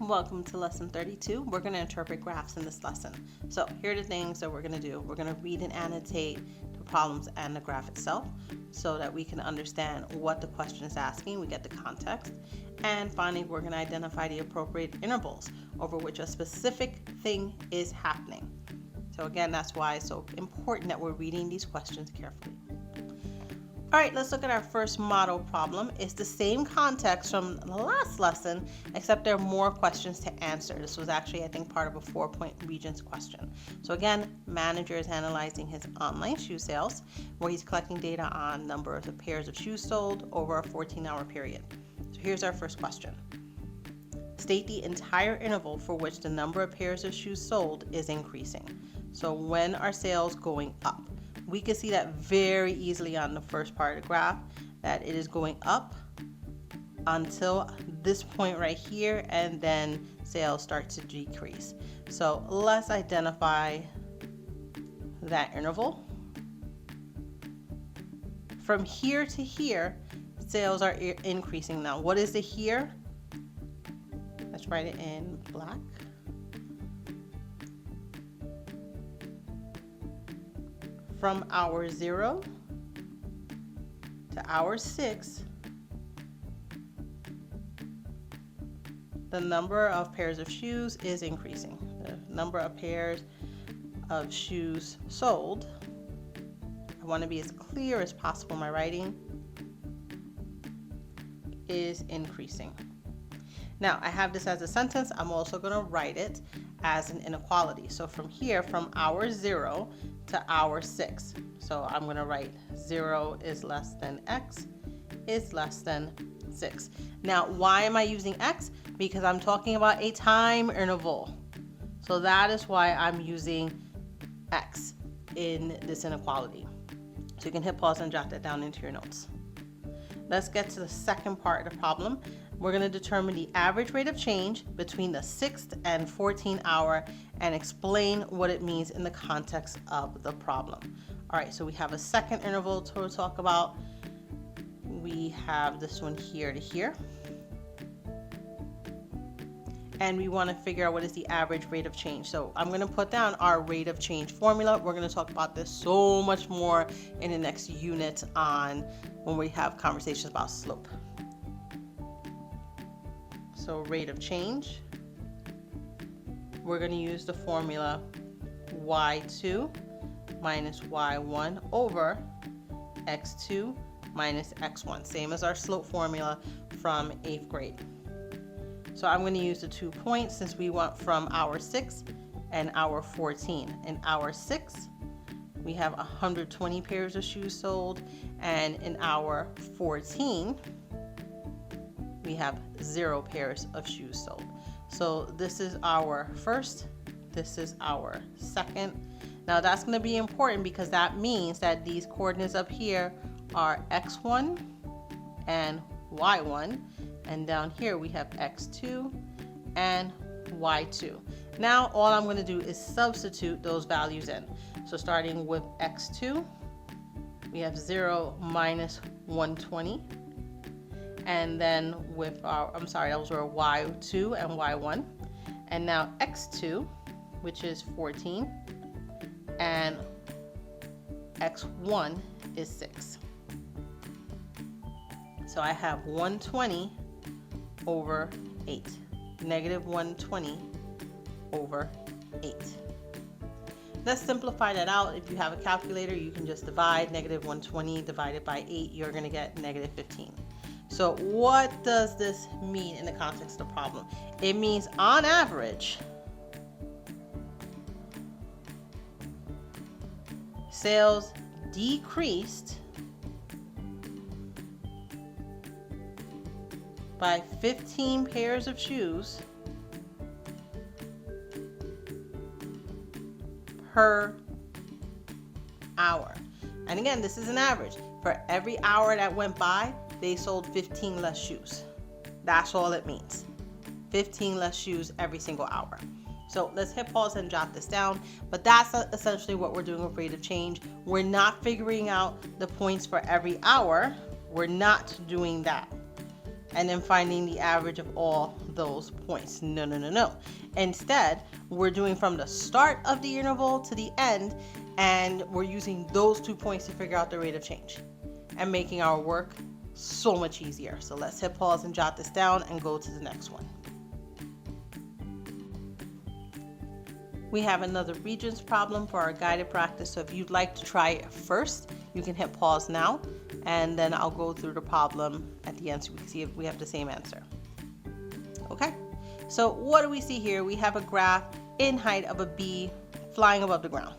Welcome to lesson 32. We're going to interpret graphs in this lesson. So here are the things that we're going to do. We're going to read and annotate the problems and the graph itself so that we can understand what the question is asking. We get the context. And finally, we're going to identify the appropriate intervals over which a specific thing is happening. So again, that's why it's so important that we're reading these questions carefully. All right, let's look at our first model problem. It's the same context from the last lesson, except there are more questions to answer. This was actually, I think, part of a 4-point Regents question. So again, manager is analyzing his online shoe sales, where he's collecting data on number of pairs of shoes sold over a 14-hour period. So here's our first question. State the entire interval for which the number of pairs of shoes sold is increasing. So when are sales going up? We can see that very easily on the first part of the graph, that it is going up until this point right here, and then sales start to decrease. So let's identify that interval. From here to here, sales are increasing now. What is the here? Let's write it in black. From hour 0 to hour 6, the number of pairs of shoes is increasing. The number of pairs of shoes sold, I want to be as clear as possible in my writing, is increasing. Now, I have this as a sentence. I'm also going to write it as an inequality. So from here, from hour 0 to hour 6. So I'm going to write 0 is less than x is less than 6. Now, why am I using x? Because I'm talking about a time interval. So that is why I'm using x in this inequality. So you can hit pause and jot that down into your notes. Let's get to the second part of the problem. We're going to determine the average rate of change between the 6th and 14th hour and explain what it means in the context of the problem. All right, so we have a second interval to talk about. We have this one here to here. And we want to figure out what is the average rate of change. So I'm going to put down our rate of change formula. We're going to talk about this so much more in the next unit on when we have conversations about slope. So rate of change, we're going to use the formula y2 minus y1 over x2 minus x1, same as our slope formula from 8th grade. So I'm going to use the 2 points since we want from hour 6 and hour 14. In hour 6, we have 120 pairs of shoes sold, and in hour 14, we have 0 pairs of shoes sold. So this is our first, this is our second. Now that's going to be important because that means that these coordinates up here are x1 and y1, and down here we have x2 and y2. Now all I'm going to do is substitute those values in. So starting with x2, we have 0 minus 120. And then with our, those were y2 and y1. And now x2, which is 14, and x1 is 6. So I have 120 over 8, negative 120 over 8. Let's simplify that out. If you have a calculator, you can just divide negative 120 divided by 8. You're going to get negative 15. So what does this mean in the context of the problem? It means on average, sales decreased by 15 pairs of shoes per hour. And again, this is an average. For every hour that went by, they sold 15 less shoes. That's all it means. 15 less shoes every single hour. So let's hit pause and jot this down. But that's essentially what we're doing with rate of change. We're not figuring out the points for every hour. We're not doing that. And then finding the average of all those points. No, no, no, no. Instead, we're doing from the start of the interval to the end, and we're using those 2 points to figure out the rate of change and making our work so much easier. So let's hit pause and jot this down and go to the next one. We have another regions problem for our guided practice. So if you'd like to try it first, you can hit pause now, and then I'll go through the problem at the end so we can see if we have the same answer. Okay, so what do we see here? We have a graph in height of a bee flying above the ground.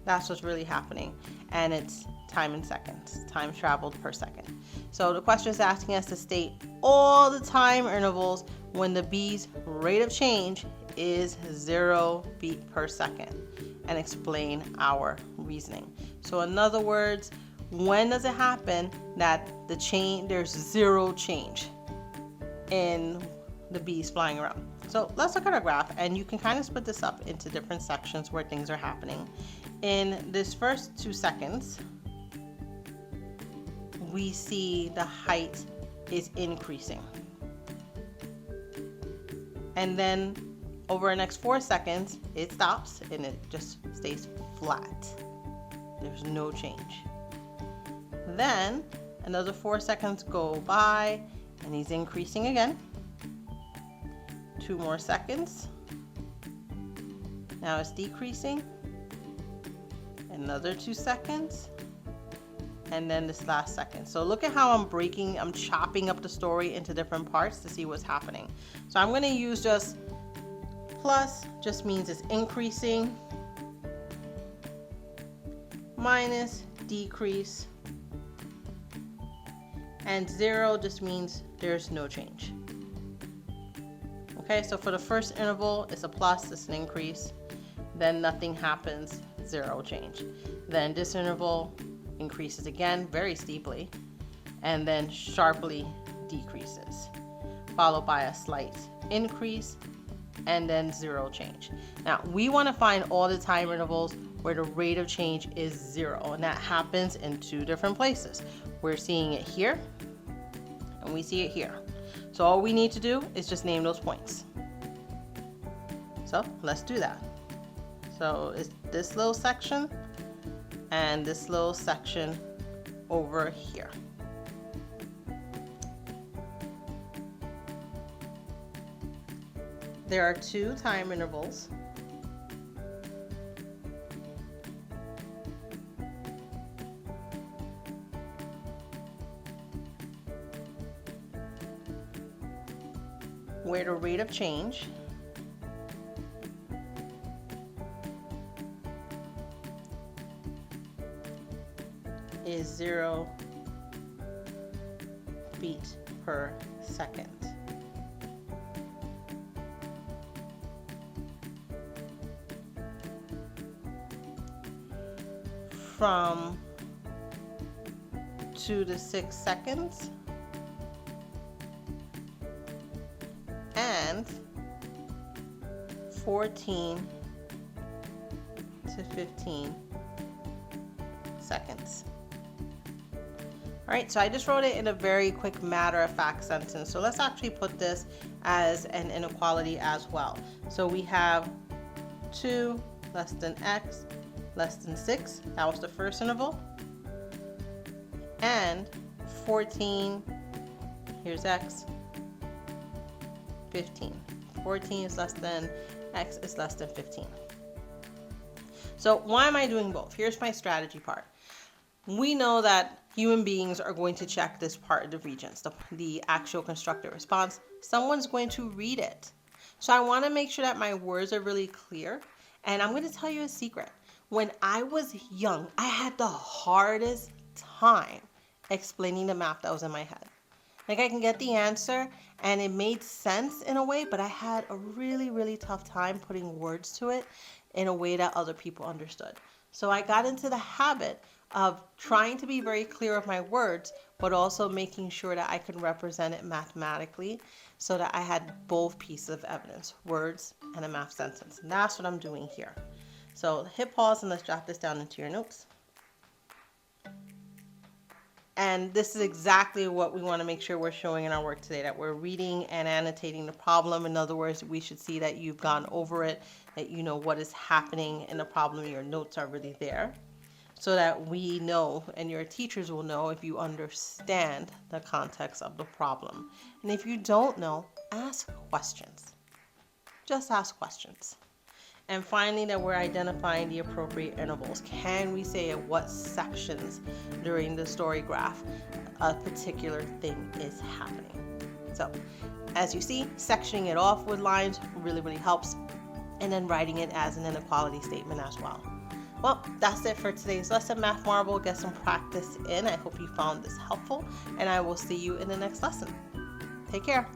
That's what's really happening, and it's time in seconds, time traveled per second. So the question is asking us to state all the time intervals when the bee's rate of change is 0 beat per second, and explain our reasoning. So in other words, when does it happen that there's 0 change in the bees flying around? So let's look at our graph, and you can kind of split this up into different sections where things are happening. In this first 2 seconds, we see the height is increasing. And then over the next 4 seconds, it stops and it just stays flat. There's no change. Then another 4 seconds go by and he's increasing again. 2 more seconds. Now it's decreasing. Another 2 seconds. And then this last second. So look at how I'm chopping up the story into different parts to see what's happening. So I'm going to use just plus, just means it's increasing, minus, decrease, and 0 just means there's no change. Okay, so for the first interval, it's a plus, it's an increase, then nothing happens, 0 change. Then this interval increases again very steeply, and then sharply decreases, followed by a slight increase, and then 0 change. Now we want to find all the time intervals where the rate of change is 0, and that happens in 2 different places. We're seeing it here and we see it here. So all we need to do is just name those points. So let's do that. So it's this little section and this little section over here. There are 2 time intervals. Where the rate of change is 0 beat per second. From 2 to 6 seconds and 14 to 15 seconds. All right, so I just wrote it in a very quick matter-of-fact sentence. So let's actually put this as an inequality as well. So we have 2 less than x less than 6. That was the first interval. And 14, here's x, 15. 14 is less than x is less than 15. So why am I doing both? Here's my strategy part. We know that human beings are going to check this part of the regions, the actual constructed response. Someone's going to read it. So I want to make sure that my words are really clear. And I'm going to tell you a secret. When I was young, I had the hardest time explaining the math that was in my head. Like I can get the answer and it made sense in a way, but I had a really, really tough time putting words to it in a way that other people understood. So I got into the habit of trying to be very clear with my words, but also making sure that I could represent it mathematically so that I had both pieces of evidence, words and a math sentence. And that's what I'm doing here. So hit pause and let's jot this down into your notes. And this is exactly what we want to make sure we're showing in our work today, that we're reading and annotating the problem. In other words, we should see that you've gone over it, that you know what is happening in the problem, your notes are really there, so that we know and your teachers will know if you understand the context of the problem. And if you don't know, ask questions. Just ask questions. And finally, that we're identifying the appropriate intervals. Can we say at what sections during the story graph a particular thing is happening? So, as you see, sectioning it off with lines really helps, and then writing it as an inequality statement as well. Well, that's it for today's lesson, Math Marble. Get some practice in. I hope you found this helpful, and I will see you in the next lesson. Take care.